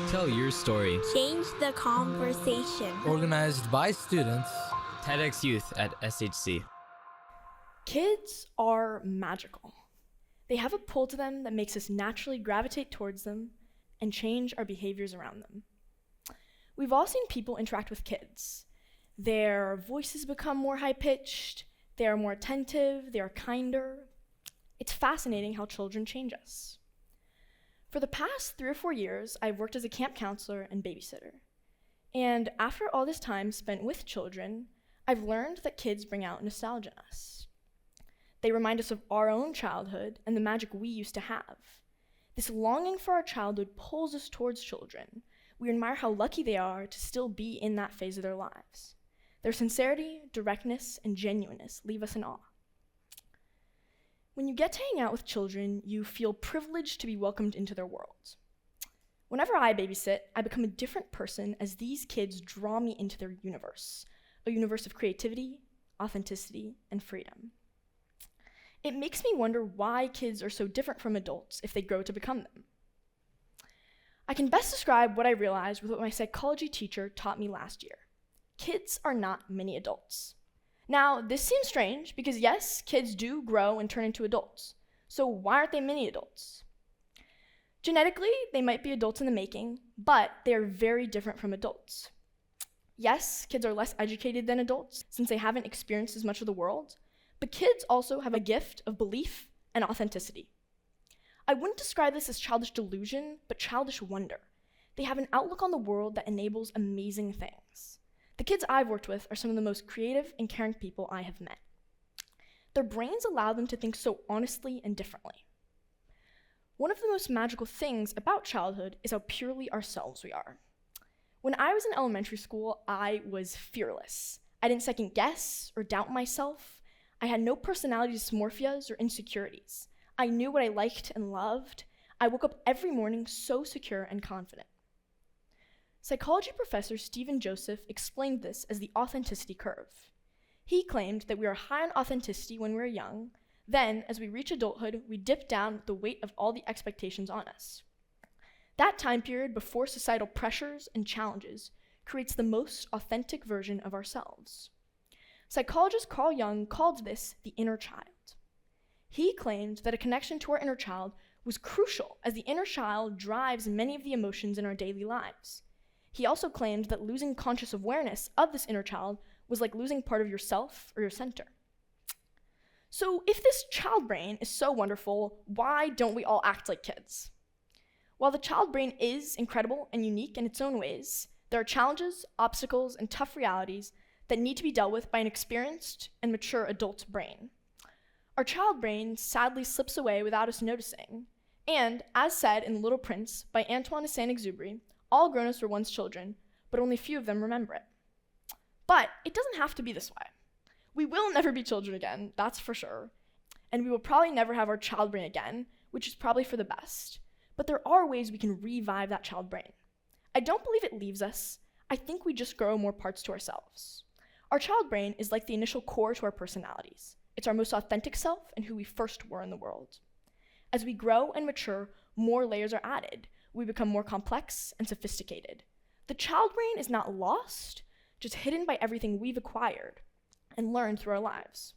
Tell your story. Change the conversation. Organized by students. TEDx Youth at SHC. Kids are magical. They have a pull to them that makes us naturally gravitate towards them and change our behaviors around them. We've all seen people interact with kids. Their voices become more high-pitched, they are more attentive, they are kinder. It's fascinating how children change us. For the past 3 or 4 years, I've worked as a camp counselor and babysitter. And after all this time spent with children, I've learned that kids bring out nostalgia in us. They remind us of our own childhood and the magic we used to have. This longing for our childhood pulls us towards children. We admire how lucky they are to still be in that phase of their lives. Their sincerity, directness, and genuineness leave us in awe. When you get to hang out with children, you feel privileged to be welcomed into their world. Whenever I babysit, I become a different person as these kids draw me into their universe, a universe of creativity, authenticity, and freedom. It makes me wonder why kids are so different from adults if they grow to become them. I can best describe what I realized with what my psychology teacher taught me last year. Kids are not mini adults. Now, this seems strange because yes, kids do grow and turn into adults. So why aren't they mini adults? Genetically, they might be adults in the making, but they are very different from adults. Yes, kids are less educated than adults since they haven't experienced as much of the world, but kids also have a gift of belief and authenticity. I wouldn't describe this as childish delusion, but childish wonder. They have an outlook on the world that enables amazing things. The kids I've worked with are some of the most creative and caring people I have met. Their brains allow them to think so honestly and differently. One of the most magical things about childhood is how purely ourselves we are. When I was in elementary school, I was fearless. I didn't second guess or doubt myself. I had no personality dysmorphias or insecurities. I knew what I liked and loved. I woke up every morning so secure and confident. Psychology professor Stephen Joseph explained this as the authenticity curve. He claimed that we are high on authenticity when we're young, then as we reach adulthood, we dip down with the weight of all the expectations on us. That time period before societal pressures and challenges creates the most authentic version of ourselves. Psychologist Carl Jung called this the inner child. He claimed that a connection to our inner child was crucial as the inner child drives many of the emotions in our daily lives. He also claimed that losing conscious awareness of this inner child was like losing part of yourself or your center. So if this child brain is so wonderful, why don't we all act like kids? While the child brain is incredible and unique in its own ways, there are challenges, obstacles, and tough realities that need to be dealt with by an experienced and mature adult brain. Our child brain sadly slips away without us noticing, and as said in The Little Prince by Antoine de Saint-Exupéry, all grown-ups were once children, but only few of them remember it. But it doesn't have to be this way. We will never be children again, that's for sure, and we will probably never have our child brain again, which is probably for the best. But there are ways we can revive that child brain. I don't believe it leaves us. I think we just grow more parts to ourselves. Our child brain is like the initial core to our personalities. It's our most authentic self and who we first were in the world. As we grow and mature, more layers are added. We become more complex and sophisticated. The child brain is not lost, just hidden by everything we've acquired and learned through our lives.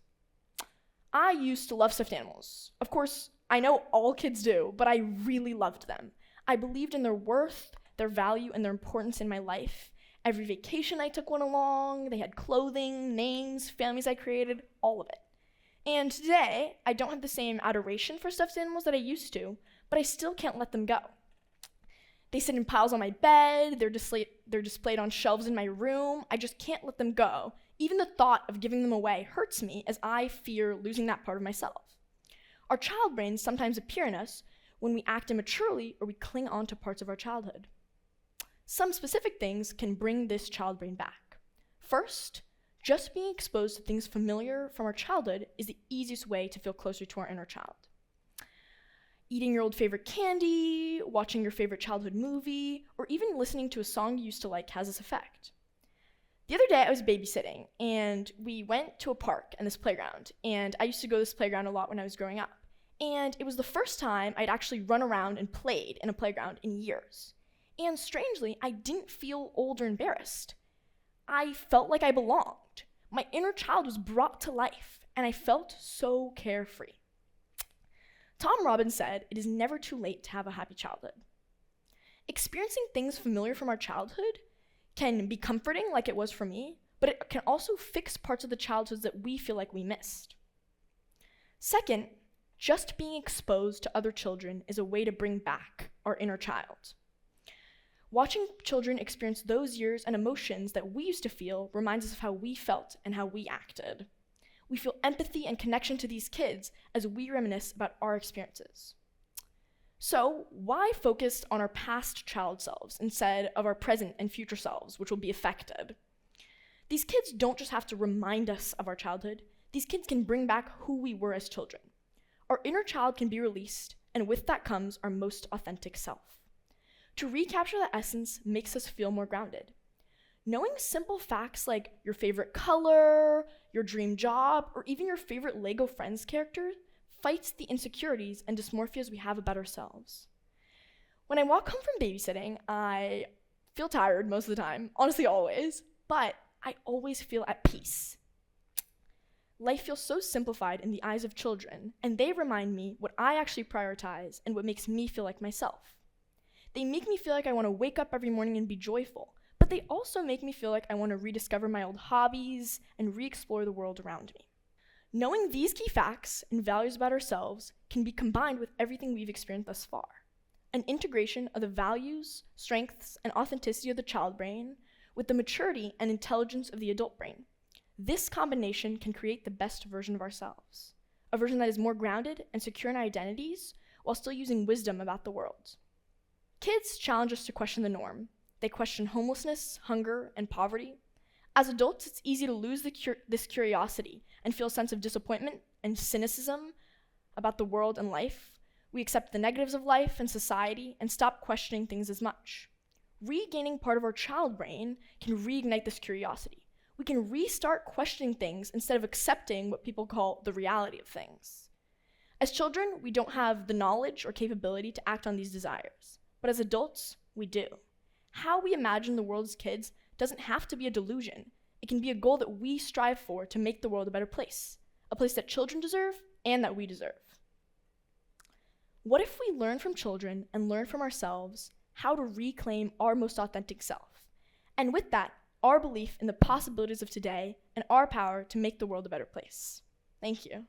I used to love stuffed animals. Of course, I know all kids do, but I really loved them. I believed in their worth, their value, and their importance in my life. Every vacation I took one along, they had clothing, names, families I created, all of it. And today, I don't have the same adoration for stuffed animals that I used to, but I still can't let them go. They sit in piles on my bed, they're displayed on shelves in my room. I just can't let them go. Even the thought of giving them away hurts me as I fear losing that part of myself. Our child brains sometimes appear in us when we act immaturely or we cling on to parts of our childhood. Some specific things can bring this child brain back. First, just being exposed to things familiar from our childhood is the easiest way to feel closer to our inner child. Eating your old favorite candy, watching your favorite childhood movie, or even listening to a song you used to like has this effect. The other day I was babysitting and we went to a park and this playground, and I used to go to this playground a lot when I was growing up. And it was the first time I'd actually run around and played in a playground in years. And strangely, I didn't feel old or embarrassed. I felt like I belonged. My inner child was brought to life, and I felt so carefree. Tom Robbins said, "It is never too late to have a happy childhood." Experiencing things familiar from our childhood can be comforting, like it was for me, but it can also fix parts of the childhoods that we feel like we missed. Second, just being exposed to other children is a way to bring back our inner child. Watching children experience those years and emotions that we used to feel reminds us of how we felt and how we acted. We feel empathy and connection to these kids as we reminisce about our experiences. So, why focus on our past child selves instead of our present and future selves, which will be affected? These kids don't just have to remind us of our childhood. These kids can bring back who we were as children. Our inner child can be released, and with that comes our most authentic self. To recapture that essence makes us feel more grounded. Knowing simple facts like your favorite color, your dream job, or even your favorite Lego Friends character fights the insecurities and dysmorphias we have about ourselves. When I walk home from babysitting, I feel tired most of the time, honestly always, but I always feel at peace. Life feels so simplified in the eyes of children, and they remind me what I actually prioritize and what makes me feel like myself. They make me feel like I want to wake up every morning and be joyful, but they also make me feel like I want to rediscover my old hobbies and re-explore the world around me. Knowing these key facts and values about ourselves can be combined with everything we've experienced thus far. An integration of the values, strengths, and authenticity of the child brain with the maturity and intelligence of the adult brain. This combination can create the best version of ourselves, a version that is more grounded and secure in our identities while still using wisdom about the world. Kids challenge us to question the norm. They question homelessness, hunger, and poverty. As adults, it's easy to lose this curiosity and feel a sense of disappointment and cynicism about the world and life. We accept the negatives of life and society and stop questioning things as much. Regaining part of our child brain can reignite this curiosity. We can restart questioning things instead of accepting what people call the reality of things. As children, we don't have the knowledge or capability to act on these desires, but as adults, we do. How we imagine the world as kids doesn't have to be a delusion. It can be a goal that we strive for to make the world a better place, a place that children deserve and that we deserve. What if we learn from children and learn from ourselves how to reclaim our most authentic self? And with that, our belief in the possibilities of today and our power to make the world a better place. Thank you.